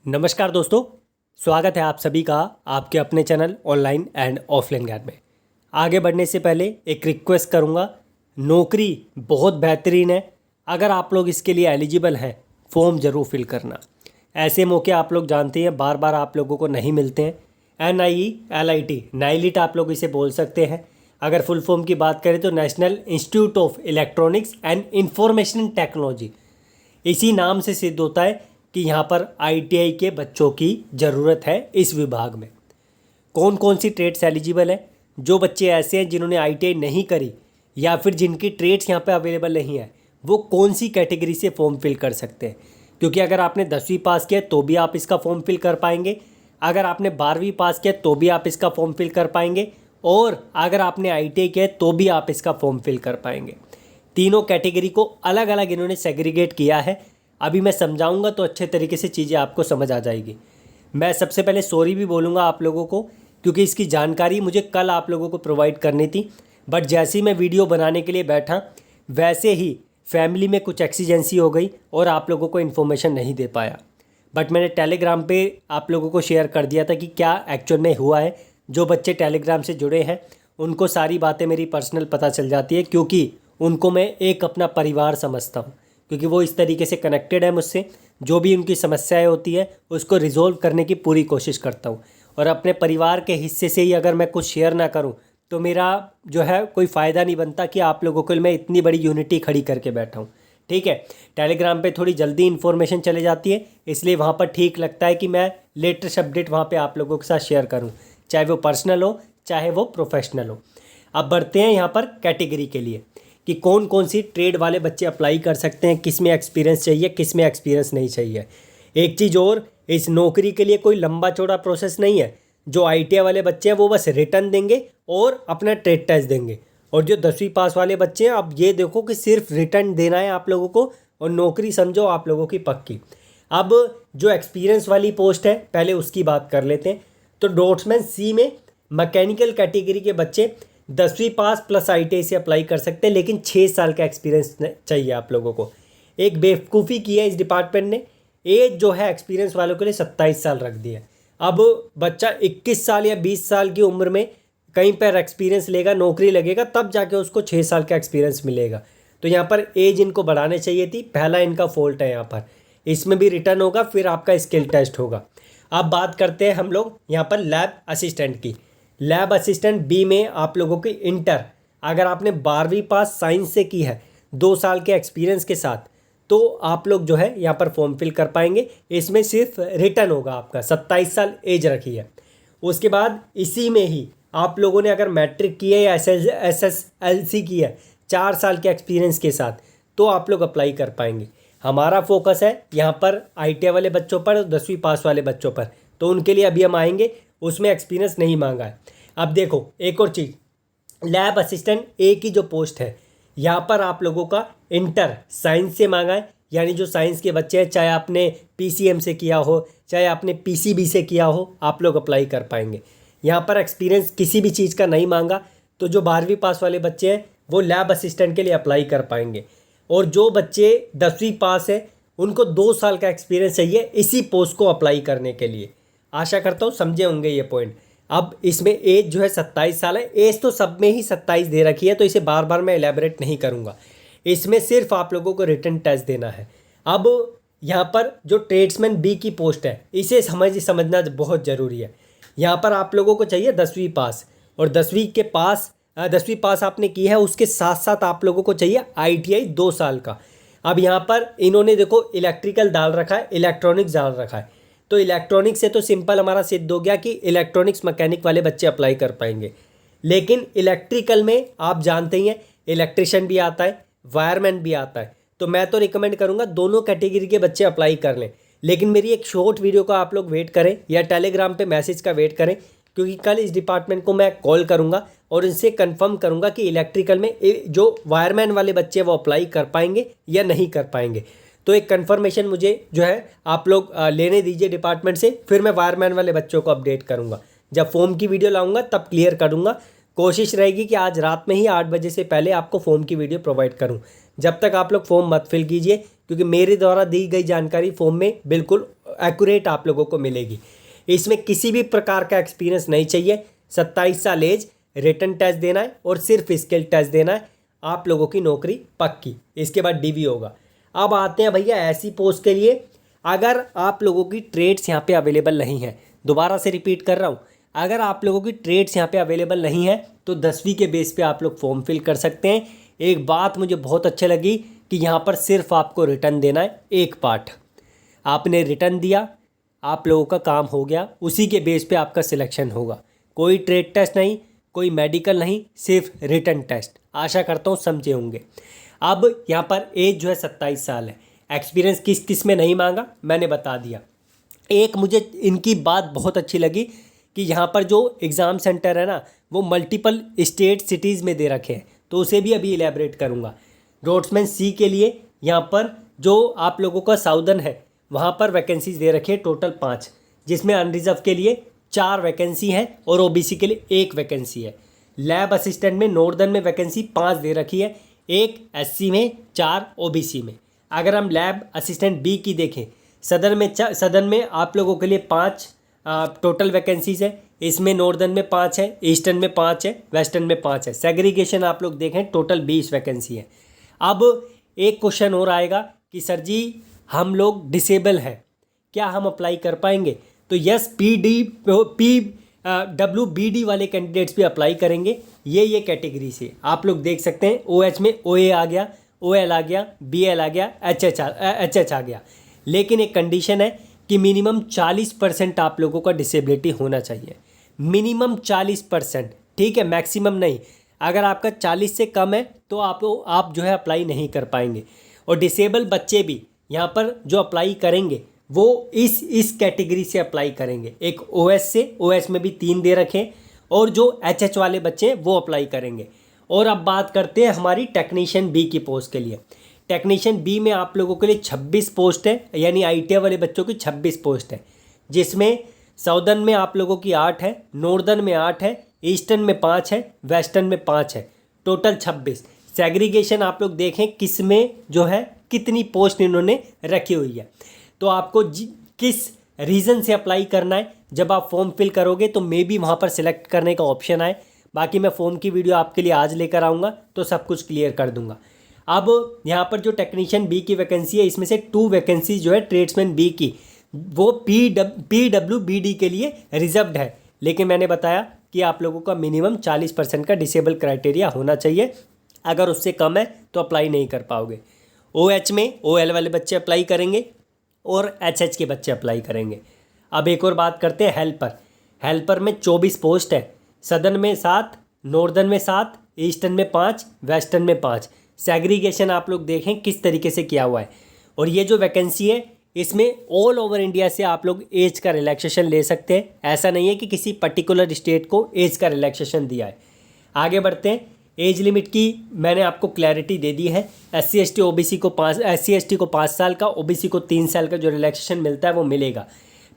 नमस्कार दोस्तों, स्वागत है आप सभी का आपके अपने चैनल ऑनलाइन एंड ऑफलाइन ज्ञान में। आगे बढ़ने से पहले एक रिक्वेस्ट करूंगा, नौकरी बहुत बेहतरीन है। अगर आप लोग इसके लिए एलिजिबल हैं, फॉर्म ज़रूर फिल करना। ऐसे मौके आप लोग जानते हैं बार बार आप लोगों को नहीं मिलते हैं। NIELIT नाइलिट आप लोग इसे बोल सकते हैं। अगर फुल फॉर्म की बात करें तो national institute of electronics and information technology. इसी नाम से सिद्ध होता है कि यहाँ पर ITI के बच्चों की ज़रूरत है। इस विभाग में कौन कौन सी ट्रेड्स एलिजिबल हैं? जो बच्चे ऐसे हैं जिन्होंने ITI नहीं करी या फिर जिनकी ट्रेड्स यहाँ पे अवेलेबल नहीं है, वो कौन सी कैटेगरी से फॉर्म फिल कर सकते हैं? क्योंकि अगर आपने 10वीं पास किया तो भी आप इसका फॉर्म फिल कर पाएंगे, अगर आपने 12वीं पास किया तो भी आप इसका फॉर्म फिल कर पाएंगे, और अगर आपने ITI किया तो भी आप इसका फॉर्म फिल कर पाएंगे। तीनों कैटेगरी को अलग अलग इन्होंने सेग्रीगेट किया है। अभी मैं समझाऊंगा तो अच्छे तरीके से चीज़ें आपको समझ आ जाएगी। मैं सबसे पहले सॉरी भी बोलूँगा आप लोगों को, क्योंकि इसकी जानकारी मुझे कल आप लोगों को प्रोवाइड करनी थी, बट जैसे ही मैं वीडियो बनाने के लिए बैठा वैसे ही फैमिली में कुछ एक्सीजेंसी हो गई और आप लोगों को इन्फॉर्मेशन नहीं दे पाया। बट मैंने टेलीग्राम पे आप लोगों को शेयर कर दिया था कि क्या एक्चुअल में हुआ है। जो बच्चे टेलीग्राम से जुड़े हैं उनको सारी बातें मेरी पर्सनल पता चल जाती है, क्योंकि उनको मैं एक अपना परिवार समझता हूँ, क्योंकि वो इस तरीके से कनेक्टेड है मुझसे। जो भी उनकी समस्याएं होती है उसको रिजॉल्व करने की पूरी कोशिश करता हूँ, और अपने परिवार के हिस्से से ही अगर मैं कुछ शेयर ना करूँ तो मेरा जो है कोई फ़ायदा नहीं बनता कि आप लोगों के लिए मैं इतनी बड़ी यूनिटी खड़ी करके बैठा हूँ। ठीक है, टेलीग्राम पे थोड़ी जल्दी इन्फॉर्मेशन चले जाती है, इसलिए वहाँ पर ठीक लगता है कि मैं लेटेस्ट अपडेट वहाँ पर आप लोगों के साथ शेयर करूँ, चाहे वो पर्सनल हो चाहे वो प्रोफेशनल हो। अब बढ़ते हैं यहाँ पर कैटेगरी के लिए कि कौन कौन सी ट्रेड वाले बच्चे अप्लाई कर सकते हैं, किस में एक्सपीरियंस चाहिए, किस में एक्सपीरियंस नहीं चाहिए। एक चीज़ और, इस नौकरी के लिए कोई लंबा चौड़ा प्रोसेस नहीं है। जो ITI वाले बच्चे हैं वो बस रिटर्न देंगे और अपना ट्रेड टेस्ट देंगे, और जो 10वीं पास वाले बच्चे हैं, अब ये देखो कि सिर्फ रिटर्न देना है आप लोगों को और नौकरी समझो आप लोगों की पक्की। अब जो एक्सपीरियंस वाली पोस्ट है पहले उसकी बात कर लेते हैं। तो डॉट्समैन C में मैकेनिकल कैटेगरी के बच्चे 10वीं पास प्लस ITI से अप्लाई कर सकते हैं, लेकिन 6 साल का एक्सपीरियंस चाहिए आप लोगों को। एक बेवकूफ़ी की है इस डिपार्टमेंट ने, एज जो है एक्सपीरियंस वालों के लिए 27 साल रख दिया है। अब बच्चा 21 साल या 20 साल की उम्र में कहीं पर एक्सपीरियंस लेगा, नौकरी लगेगा, तब जाके उसको 6 साल का एक्सपीरियंस मिलेगा। तो यहाँ पर एज इनको बढ़ाने चाहिए थी, पहला इनका फॉल्ट है यहाँ पर। इसमें भी रिटर्न होगा, फिर आपका स्किल टेस्ट होगा। अब बात करते हैं हम लोग यहाँ पर लैब असिस्टेंट की। लैब असिस्टेंट B में आप लोगों की इंटर, अगर आपने 12वीं पास साइंस से की है 2 साल के एक्सपीरियंस के साथ, तो आप लोग जो है यहाँ पर फॉर्म फिल कर पाएंगे। इसमें सिर्फ रिटर्न होगा आपका, 27 साल एज रखी है। उसके बाद इसी में ही आप लोगों ने अगर मैट्रिक की है या SSLC की है 4 साल के एक्सपीरियंस के साथ, तो आप लोग अप्लाई कर पाएंगे। हमारा फोकस है यहाँ पर ITI वाले बच्चों पर और 10वीं पास वाले बच्चों पर, तो उनके लिए अभी हम आएंगे, उसमें एक्सपीरियंस नहीं मांगा है। अब देखो एक और चीज़, लैब असिस्टेंट A की जो पोस्ट है यहाँ पर आप लोगों का इंटर साइंस से मांगा है, यानी जो साइंस के बच्चे हैं, चाहे आपने PCM से किया हो चाहे आपने PCB से किया हो, आप लोग अप्लाई कर पाएंगे। यहाँ पर एक्सपीरियंस किसी भी चीज़ का नहीं मांगा, तो जो 12वीं पास वाले बच्चे हैं वो लैब असिस्टेंट के लिए अप्लाई कर पाएंगे। और जो बच्चे 10वीं पास है उनको 2 साल का एक्सपीरियंस चाहिए इसी पोस्ट को अप्लाई करने के लिए। आशा करता हूँ समझे होंगे ये पॉइंट। अब इसमें एज जो है 27 साल है, एज तो सब में ही 27 दे रखी है, तो इसे बार बार मैं एलैबोरेट नहीं करूँगा। इसमें सिर्फ आप लोगों को रिटन टेस्ट देना है। अब यहाँ पर जो ट्रेड्समैन B की पोस्ट है, इसे समझना बहुत ज़रूरी है। यहाँ पर आप लोगों को चाहिए 10वीं पास, और 10वीं पास आपने की है, उसके साथ साथ आप लोगों को चाहिए ITI 2 साल का। अब यहाँ पर इन्होंने देखो इलेक्ट्रिकल डाल रखा है, इलेक्ट्रॉनिक्स डाल रखा है, तो इलेक्ट्रॉनिक्स से तो सिंपल हमारा सिद्ध हो गया कि इलेक्ट्रॉनिक्स मैकेनिक वाले बच्चे अप्लाई कर पाएंगे। लेकिन इलेक्ट्रिकल में आप जानते ही हैं इलेक्ट्रिशियन भी आता है, वायरमैन भी आता है, तो मैं तो रिकमेंड करूंगा दोनों कैटेगरी के बच्चे अप्लाई कर लें। लेकिन मेरी एक शॉर्ट वीडियो का आप लोग वेट करें या टेलीग्राम पे मैसेज का वेट करें, क्योंकि कल इस डिपार्टमेंट को मैं कॉल करूंगा और इनसे कंफर्म करूंगा कि इलेक्ट्रिकल में जो वायरमैन वाले बच्चे वो अप्लाई कर पाएंगे या नहीं कर पाएंगे। तो एक कंफर्मेशन मुझे जो है आप लोग लेने दीजिए डिपार्टमेंट से, फिर मैं वायरमैन वाले बच्चों को अपडेट करूंगा। जब फॉर्म की वीडियो लाऊंगा तब क्लियर करूंगा। कोशिश रहेगी कि आज रात में ही 8 बजे से पहले आपको फॉर्म की वीडियो प्रोवाइड करूं। जब तक आप लोग फॉर्म मत फिल कीजिए, क्योंकि मेरे द्वारा दी गई जानकारी फॉर्म में बिल्कुल एक्यूरेट आप लोगों को मिलेगी। इसमें किसी भी प्रकार का एक्सपीरियंस नहीं चाहिए। 27 साल एज, रिटन टेस्ट देना है और सिर्फ स्किल टेस्ट देना है, आप लोगों की नौकरी पक्की। इसके बाद डीवी होगा। अब आते हैं भैया ऐसी पोस्ट के लिए अगर आप लोगों की ट्रेड्स यहाँ पे अवेलेबल नहीं है। दोबारा से रिपीट कर रहा हूँ, अगर आप लोगों की ट्रेड्स यहाँ पे अवेलेबल नहीं है तो 10वीं के बेस पे आप लोग फॉर्म फिल कर सकते हैं। एक बात मुझे बहुत अच्छी लगी कि यहाँ पर सिर्फ आपको रिटर्न देना है, एक पार्ट आपने रिटर्न दिया, आप लोगों का काम हो गया, उसी के बेस पे आपका सिलेक्शन होगा। कोई ट्रेड टेस्ट नहीं, कोई मेडिकल नहीं, सिर्फ रिटर्न टेस्ट। आशा करता हूँ समझे होंगे। अब यहाँ पर एज जो है 27 साल है। एक्सपीरियंस किस किस में नहीं मांगा मैंने बता दिया। एक मुझे इनकी बात बहुत अच्छी लगी कि यहाँ पर जो एग्ज़ाम सेंटर है ना वो मल्टीपल स्टेट सिटीज़ में दे रखे हैं, तो उसे भी अभी इलेबरेट करूँगा। रोड्समैन सी के लिए यहाँ पर जो आप लोगों का साउदर्न है वहाँ पर वैकेंसीज दे रखी है टोटल 5, जिसमें अनरिजर्व के लिए 4 वैकेंसी है और ओबीसी के लिए 1 वैकेंसी है। लैब असिस्टेंट में नॉर्दर्न में वैकेंसी 5 दे रखी है, 1 एससी में, 4 ओबीसी में। अगर हम लैब असिस्टेंट बी की देखें, सदर्न में आप लोगों के लिए 5 टोटल वैकेंसीज है। इसमें नॉर्दर्न में 5 है, ईस्टर्न में 5 है, वेस्टर्न में 5 है। सेग्रीगेशन आप लोग देखें टोटल 20 वैकेंसी है। अब एक क्वेश्चन और आएगा कि सर जी हम लोग डिसेबल हैं, क्या हम अप्लाई कर पाएंगे? तो यस, PWBD वाले कैंडिडेट्स भी अप्लाई करेंगे। ये कैटेगरी से आप लोग देख सकते हैं। OH में OA आ गया, OL आ गया, BL आ गया, HH आ गया। लेकिन एक कंडीशन है कि मिनिमम 40% आप लोगों का डिसेबिलिटी होना चाहिए। मिनिमम 40%, ठीक है, मैक्सिमम नहीं। अगर आपका 40 से कम है तो आप जो है अप्लाई नहीं कर पाएंगे। और डिसेबल बच्चे भी यहाँ पर जो अप्लाई करेंगे वो इस कैटेगरी से अप्लाई करेंगे। एक OS से, OS में भी 3 दे रखें, और जो HH वाले बच्चे हैं वो अप्लाई करेंगे। और अब बात करते हैं हमारी टेक्नीशियन बी की पोस्ट के लिए। टेक्नीशियन बी में आप लोगों के लिए 26 पोस्ट है, यानी ITI वाले बच्चों की 26 पोस्ट है, जिसमें साउदर्न में आप लोगों की 8 है, नॉर्दर्न में 8 है, ईस्टर्न में 5 है, वेस्टर्न में 5 है, टोटल 26। सेग्रीगेशन आप लोग देखें किस में जो है कितनी पोस्ट इन्होंने रखी हुई है। तो आपको किस रीज़न से अप्लाई करना है, जब आप फॉर्म फिल करोगे तो मे बी वहाँ पर सिलेक्ट करने का ऑप्शन आए। बाकी मैं फॉर्म की वीडियो आपके लिए आज लेकर आऊँगा तो सब कुछ क्लियर कर दूँगा। अब यहाँ पर जो टेक्नीशियन बी की वैकेंसी है, इसमें से 2 वैकेंसी जो है ट्रेड्समैन बी की, वो PWBD के लिए रिजर्व्ड है। लेकिन मैंने बताया कि आप लोगों का मिनिमम 40% का डिसेबल क्राइटेरिया होना चाहिए। अगर उससे कम है तो अप्लाई नहीं कर पाओगे। OH में OL वाले बच्चे अप्लाई करेंगे और HH के बच्चे अप्लाई करेंगे। अब एक और बात करते हैं हेल्पर में 24 पोस्ट है। सदर्न में 7, नॉर्दर्न में 7, ईस्टर्न में 5, वेस्टर्न में 5। सेग्रीगेशन आप लोग देखें किस तरीके से किया हुआ है। और ये जो वैकेंसी है इसमें ऑल ओवर इंडिया से आप लोग एज का रिलैक्सेशन ले सकते हैं। ऐसा नहीं है कि किसी पर्टिकुलर स्टेट को एज का रिलैक्सेशन दिया है। आगे बढ़ते हैं। एज लिमिट की मैंने आपको क्लैरिटी दे दी है। SC ST को 5 साल का, OBC को 3 साल का जो रिलैक्सेशन मिलता है वो मिलेगा।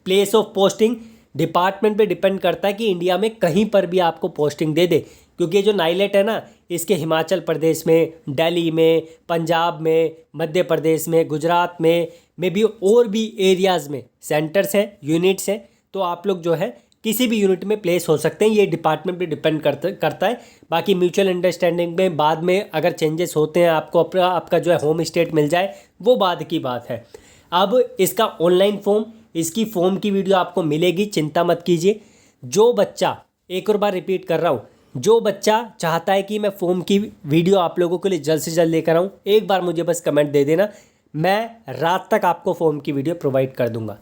प्लेस ऑफ पोस्टिंग डिपार्टमेंट पे डिपेंड करता है कि इंडिया में कहीं पर भी आपको पोस्टिंग दे दे, क्योंकि जो नाइलेट है ना, इसके हिमाचल प्रदेश में, दिल्ली में, पंजाब में, मध्य प्रदेश में, गुजरात में भी और भी एरियाज़ में सेंटर्स हैं, यूनिट्स हैं। तो आप लोग जो है किसी भी यूनिट में प्लेस हो सकते हैं। ये डिपार्टमेंट पे डिपेंड करता है। बाकी म्यूचुअल अंडरस्टैंडिंग में बाद में अगर चेंजेस होते हैं, आपको आपका जो है होम स्टेट मिल जाए, वो बाद की बात है। अब इसका ऑनलाइन फॉर्म, इसकी फॉर्म की वीडियो आपको मिलेगी, चिंता मत कीजिए। जो बच्चा, एक और बार रिपीट कर रहा हूँ, जो बच्चा चाहता है कि मैं फॉर्म की वीडियो आप लोगों के लिए जल्द से जल्द लेकर आऊँ, एक बार मुझे बस कमेंट दे देना, मैं रात तक आपको फॉर्म की वीडियो प्रोवाइड कर दूँगा।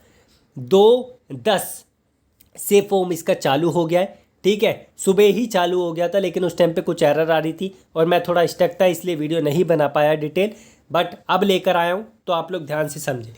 2/10 से फॉर्म इसका चालू हो गया है, ठीक है। सुबह ही चालू हो गया था, लेकिन उस टाइम पे कुछ एरर आ रही थी और मैं थोड़ा स्टक था, इसलिए वीडियो नहीं बना पाया डिटेल, बट अब लेकर आया हूँ तो आप लोग ध्यान से समझें।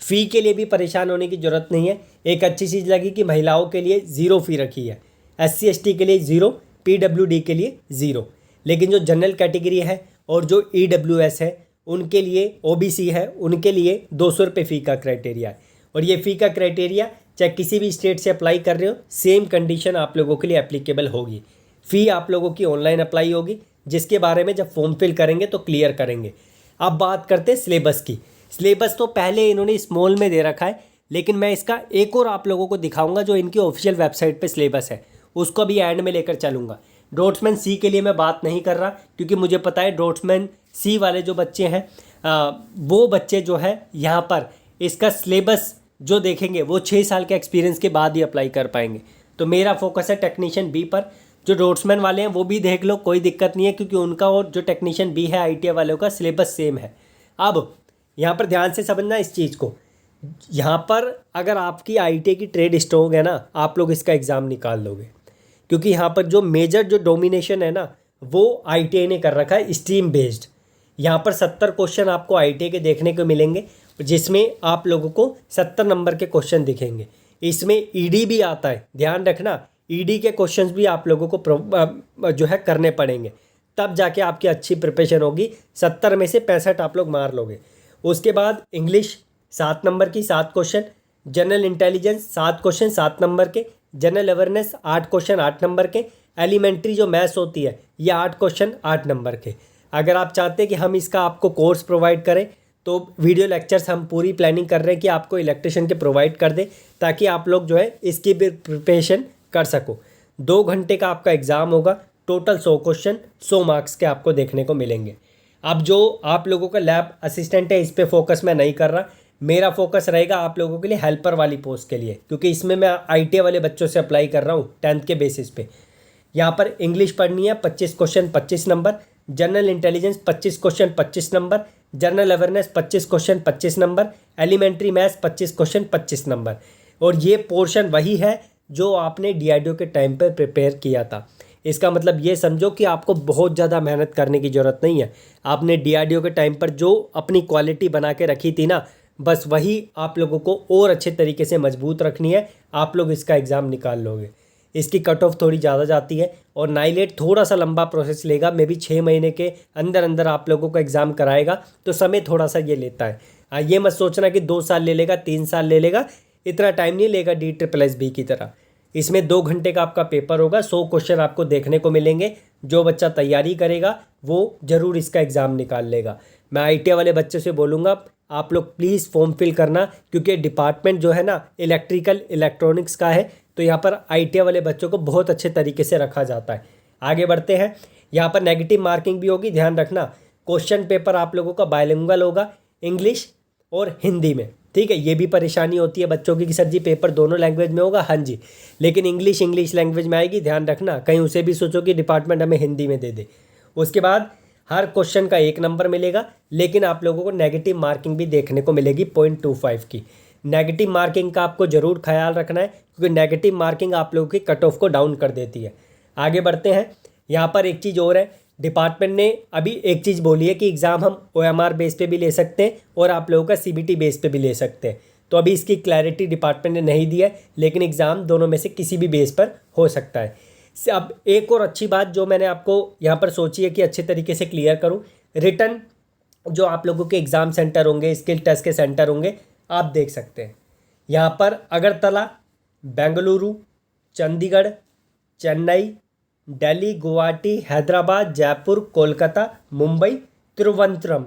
फ़ी के लिए भी परेशान होने की ज़रूरत नहीं है। एक अच्छी चीज़ लगी कि महिलाओं के लिए 0 फ़ी रखी है, SC ST के लिए 0, PWD के लिए 0। लेकिन जो जनरल कैटेगरी है और जो EWS है उनके लिए, OBC है, उनके लिए 200 रुपये फ़ी का क्राइटेरिया है। और ये फ़ी का क्राइटेरिया चाहे किसी भी स्टेट से अप्लाई कर रहे हो, सेम कंडीशन आप लोगों के लिए एप्लीकेबल होगी। फ़ी आप लोगों की ऑनलाइन अप्लाई होगी, जिसके बारे में जब फॉर्म फिल करेंगे तो क्लियर करेंगे। अब बात करते हैं सिलेबस की। सिलेबस तो पहले इन्होंने स्मॉल में दे रखा है, लेकिन मैं इसका एक और आप लोगों को दिखाऊंगा जो इनकी ऑफिशियल वेबसाइट पे सिलेबस है, उसको भी एंड में लेकर चलूँगा। ड्रॉट्समैन सी के लिए मैं बात नहीं कर रहा क्योंकि मुझे पता है ड्रॉट्समैन सी वाले जो बच्चे हैं वो बच्चे जो है यहाँ पर इसका सिलेबस जो देखेंगे वो 6 साल के एक्सपीरियंस के बाद ही अप्लाई कर पाएंगे। तो मेरा फोकस है टेक्नीशियन बी पर। जो ड्रॉट्समैन वाले हैं वो भी देख लो, कोई दिक्कत नहीं है, क्योंकि उनका और जो टेक्नीशियन बी है ITI वालों का सिलेबस सेम है। अब यहाँ पर ध्यान से समझना इस चीज़ को, यहाँ पर अगर आपकी ITI की ट्रेड स्ट्रोंग है ना, आप लोग इसका एग्ज़ाम निकाल लोगे, क्योंकि यहाँ पर जो मेजर जो डोमिनेशन है ना वो ITI ने कर रखा है स्ट्रीम बेस्ड। यहाँ पर 70 क्वेश्चन आपको ITI के देखने को मिलेंगे, जिसमें आप लोगों को 70 नंबर के क्वेश्चन दिखेंगे। इसमें ED भी आता है, ध्यान रखना, ED के क्वेश्चंस भी आप लोगों को जो है करने पड़ेंगे, तब जाके आपकी अच्छी प्रिपरेशन होगी। 70 में से 65 आप लोग मार लोगे। उसके बाद इंग्लिश 7 नंबर की 7 question, general intelligence 7 question 7 number के, जनरल अवेयरनेस 8 क्वेश्चन 8 नंबर के, एलिमेंट्री जो मैथ्स होती है ये 8 क्वेश्चन 8 नंबर के। अगर आप चाहते हैं कि हम इसका आपको कोर्स प्रोवाइड करें तो वीडियो लेक्चर्स हम पूरी प्लानिंग कर रहे हैं कि आपको इलेक्ट्रिशियन के प्रोवाइड कर दें, ताकि आप लोग जो है इसकी भी प्रिपरेशन कर सको। 2 घंटे का आपका एग्ज़ाम होगा, टोटल 100 क्वेश्चन 100 मार्क्स के आपको देखने को मिलेंगे। अब जो आप लोगों का लैब असिस्टेंट है इस पर फोकस मैं नहीं कर रहा, मेरा फोकस रहेगा आप लोगों के लिए हेल्पर वाली पोस्ट के लिए, क्योंकि इसमें मैं ITI वाले बच्चों से अप्लाई कर रहा हूँ 10th के बेसिस पे। यहाँ पर इंग्लिश पढ़नी है 25 question 25 number, general intelligence 25 question 25 number, general awareness 25 question 25 number, elementary maths 25 question 25 number. और ये पोर्शन वही है जो आपने DRDO के टाइम पर प्रिपेयर किया था। इसका मतलब ये समझो कि आपको बहुत ज़्यादा मेहनत करने की ज़रूरत नहीं है। आपने DRDO के टाइम पर जो अपनी क्वालिटी बना के रखी थी ना, बस वही आप लोगों को और अच्छे तरीके से मजबूत रखनी है। आप लोग इसका एग्ज़ाम निकाल लोगे। इसकी कट ऑफ थोड़ी ज़्यादा जाती है और नाइलेट थोड़ा सा लंबा प्रोसेस लेगा, मे बी 6 महीने के अंदर अंदर आप लोगों का एग्ज़ाम कराएगा, तो समय थोड़ा सा ये लेता है। ये मत सोचना कि 2 साल ले लेगा 3 साल ले लेगा, इतना टाइम नहीं लेगा DSSB की तरह। इसमें 2 घंटे का आपका पेपर होगा, 100 क्वेश्चन आपको देखने को मिलेंगे। जो बच्चा तैयारी करेगा वो ज़रूर इसका एग्ज़ाम निकाल लेगा। मैं ITI वाले बच्चों से बोलूँगा आप लोग प्लीज़ फॉर्म फिल करना, क्योंकि डिपार्टमेंट जो है ना इलेक्ट्रिकल इलेक्ट्रॉनिक्स का है, तो यहाँ पर ITI वाले बच्चों को बहुत अच्छे तरीके से रखा जाता है। आगे बढ़ते हैं। यहाँ पर नेगेटिव मार्किंग भी होगी, ध्यान रखना। क्वेश्चन पेपर आप लोगों का बायलिंगुअल होगा, इंग्लिश और हिंदी में, ठीक है। ये भी परेशानी होती है बच्चों की कि सर जी पेपर दोनों लैंग्वेज में होगा, हाँ जी, लेकिन इंग्लिश लैंग्वेज में आएगी, ध्यान रखना। कहीं उसे भी सोचो कि डिपार्टमेंट हमें हिंदी में दे दे। उसके बाद हर क्वेश्चन का 1 नंबर मिलेगा, लेकिन आप लोगों को नेगेटिव मार्किंग भी देखने को मिलेगी 0.25 की। नेगेटिव मार्किंग का आपको ज़रूर ख्याल रखना है, क्योंकि नेगेटिव मार्किंग आप लोगों की कट ऑफ को डाउन कर देती है। आगे बढ़ते हैं। यहाँ पर एक चीज़ और है, डिपार्टमेंट ने अभी एक चीज़ बोली है कि एग्ज़ाम हम OMR बेस पे भी ले सकते हैं और आप लोगों का CBT बेस पे भी ले सकते हैं। तो अभी इसकी क्लैरिटी डिपार्टमेंट ने नहीं दी है, लेकिन एग्ज़ाम दोनों में से किसी भी बेस पर हो सकता है। अब एक और अच्छी बात जो मैंने आपको यहाँ पर सोची है कि अच्छे तरीके से क्लियर करूँ, रिटर्न जो आप लोगों के एग्ज़ाम सेंटर होंगे, स्किल टेस्ट के सेंटर होंगे, आप देख सकते हैं। यहाँ पर अगरतला, बेंगलुरु, चंडीगढ़, चेन्नई, दिल्ली, गुवाहाटी, हैदराबाद, जयपुर, कोलकाता, मुंबई, त्रिवंद्रम,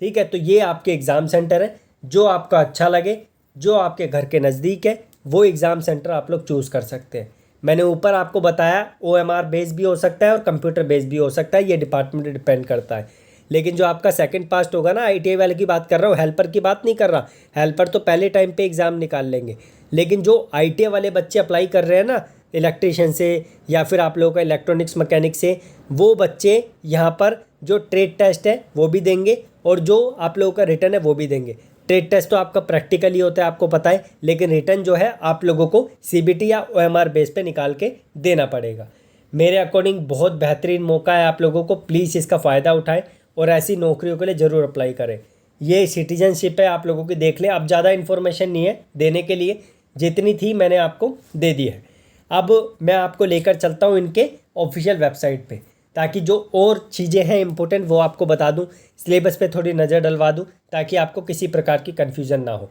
ठीक है। तो ये आपके एग्ज़ाम सेंटर है। जो आपका अच्छा लगे, जो आपके घर के नज़दीक है, वो एग्ज़ाम सेंटर आप लोग चूज़ कर सकते हैं। मैंने ऊपर आपको बताया OMR बेस भी हो सकता है और कंप्यूटर बेस भी हो सकता है, ये डिपार्टमेंट पे डिपेंड करता है। लेकिन जो आपका सेकंड पास्ट होगा ना, ITI वाले की बात कर रहा हूँ, हेल्पर की बात नहीं कर रहा। हेल्पर तो पहले टाइम पे एग्ज़ाम निकाल लेंगे, लेकिन जो ITI वाले बच्चे अप्लाई कर रहे हैं ना इलेक्ट्रीशियन से या फिर आप लोगों का इलेक्ट्रॉनिक्स मैकेनिक से, वो बच्चे यहाँ पर जो ट्रेड टेस्ट है वो भी देंगे और जो आप लोगों का रिटर्न है वो भी देंगे। ट्रेड टेस्ट तो आपका प्रैक्टिकल ही होता है, आपको पता है, लेकिन रिटर्न जो है आप लोगों को CBT या OMR बेस पे निकाल के देना पड़ेगा। मेरे अकॉर्डिंग बहुत बेहतरीन मौका है, आप लोगों को प्लीज़ इसका फ़ायदा उठाएं और ऐसी नौकरियों के लिए ज़रूर अप्लाई करें। ये सिटीजनशिप है, आप लोगों की देख लें। अब ज़्यादा इन्फॉर्मेशन नहीं है देने के लिए, जितनी थी मैंने आपको दे दी है। अब मैं आपको लेकर चलता हूँ इनके ऑफिशियल वेबसाइट पे, ताकि जो और चीज़ें हैं इंपॉर्टेंट वो आपको बता दूँ, सिलेबस पे थोड़ी नज़र डलवा दूँ, ताकि आपको किसी प्रकार की कन्फ्यूज़न ना हो।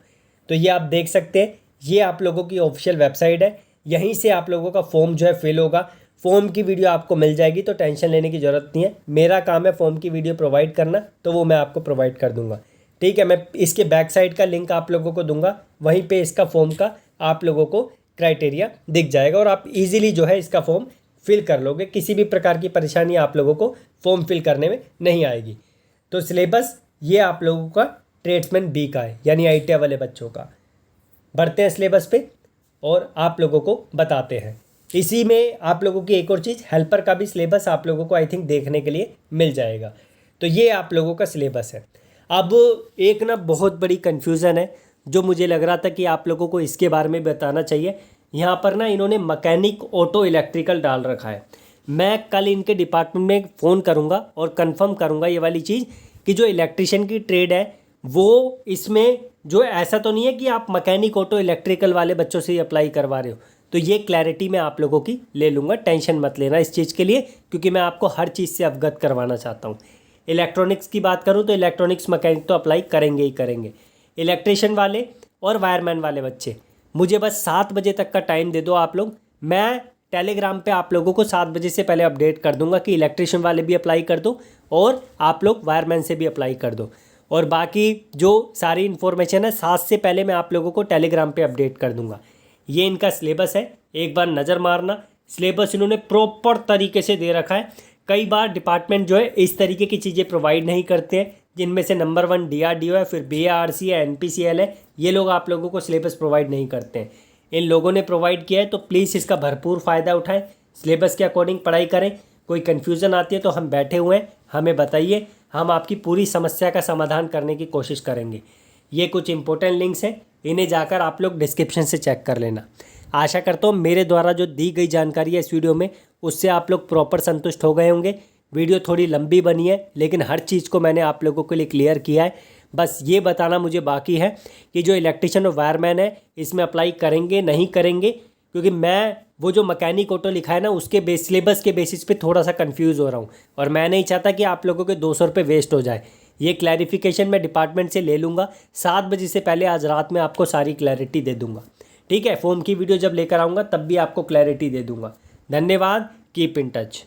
तो ये आप देख सकते हैं, ये आप लोगों की ऑफिशियल वेबसाइट है। यहीं से आप लोगों का फॉर्म जो है फिल होगा। फॉर्म की वीडियो आपको मिल जाएगी, तो टेंशन लेने की ज़रूरत नहीं है। मेरा काम है फॉर्म की वीडियो प्रोवाइड करना, तो वो मैं आपको प्रोवाइड कर दूँगा। ठीक है, मैं इसके बैक साइड का लिंक आप लोगों को दूंगा, वहीं पे इसका फॉर्म का आप लोगों को क्राइटेरिया दिख जाएगा और आप इजीली जो है इसका फॉर्म फिल कर लोगे। किसी भी प्रकार की परेशानी आप लोगों को फॉर्म फिल करने में नहीं आएगी। तो सिलेबस ये आप लोगों का ट्रेड्समैन बी का है, यानी ITI वाले बच्चों का। बढ़ते हैं सिलेबस पे और आप लोगों को बताते हैं। इसी में आप लोगों की एक और चीज़, हेल्पर का भी सिलेबस आप लोगों को आई थिंक देखने के लिए मिल जाएगा। तो ये आप लोगों का सिलेबस है। अब एक ना बहुत बड़ी कन्फ्यूज़न है जो मुझे लग रहा था कि आप लोगों को इसके बारे में बताना चाहिए। यहाँ पर ना इन्होंने मैकेनिक ऑटो इलेक्ट्रिकल डाल रखा है। मैं कल इनके डिपार्टमेंट में फ़ोन करूँगा और कंफर्म करूँगा ये वाली चीज़ कि जो इलेक्ट्रिशियन की ट्रेड है वो इसमें जो ऐसा तो नहीं है कि आप मैकेनिक ऑटो इलेक्ट्रिकल वाले बच्चों से ही अप्लाई करवा रहे हो। तो ये क्लैरिटी मैं आप लोगों की ले लूँगा, टेंशन मत लेना इस चीज़ के लिए, क्योंकि मैं आपको हर चीज़ से अवगत करवाना चाहता हूँ। इलेक्ट्रॉनिक्स की बात करूँ तो इलेक्ट्रॉनिक्स मैकेनिक तो अप्लाई करेंगे ही करेंगे। इलेक्ट्रिशियन वाले और वायरमैन वाले बच्चे, मुझे बस 7 बजे तक का टाइम दे दो आप लोग। मैं टेलीग्राम पे आप लोगों को 7 बजे से पहले अपडेट कर दूंगा कि इलेक्ट्रिशियन वाले भी अप्लाई कर दो और आप लोग वायरमैन से भी अप्लाई कर दो। और बाकी जो सारी इन्फॉर्मेशन है 7 से पहले मैं आप लोगों को टेलीग्राम पे अपडेट कर दूंगा। ये इनका सिलेबस है, एक बार नज़र मारना। सिलेबस इन्होंने प्रॉपर तरीके से दे रखा है। कई बार डिपार्टमेंट जो है इस तरीके की चीज़ें प्रोवाइड नहीं करते हैं, जिनमें से नंबर 1 DRDO है, फिर BARC है, NPCL है। ये लोग आप लोगों को सिलेबस प्रोवाइड नहीं करते हैं। इन लोगों ने प्रोवाइड किया है, तो प्लीज़ इसका भरपूर फ़ायदा उठाएं, सिलेबस के अकॉर्डिंग पढ़ाई करें। कोई कन्फ्यूज़न आती है तो हम बैठे हुए हैं, हमें बताइए, हम आपकी पूरी समस्या का समाधान करने की कोशिश करेंगे। ये कुछ इंपॉर्टेंट लिंक्स हैं, इन्हें जाकर आप लोग डिस्क्रिप्शन से चेक कर लेना। आशा करता हूँ मेरे द्वारा जो दी गई जानकारी है इस वीडियो में, उससे आप लोग प्रॉपर संतुष्ट हो गए होंगे। वीडियो थोड़ी लंबी बनी है, लेकिन हर चीज़ को मैंने आप लोगों के लिए क्लियर किया है। बस ये बताना मुझे बाकी है कि जो इलेक्ट्रिशियन और वायरमैन है इसमें अप्लाई करेंगे नहीं करेंगे, क्योंकि मैं वो जो मैकेनिक ऑटो लिखा है ना उसके सिलेबस के बेसिस पे थोड़ा सा कंफ्यूज हो रहा हूँ, और मैं नहीं चाहता कि आप लोगों के 200 रुपये वेस्ट हो जाए। ये क्लैरिफिकेशन मैं डिपार्टमेंट से ले लूँगा, 7 बजे से पहले आज रात में आपको सारी क्लैरिटी दे दूँगा। ठीक है, फॉर्म की वीडियो जब लेकर आऊँगा तब भी आपको क्लैरिटी दे दूँगा। धन्यवाद, कीप इन टच।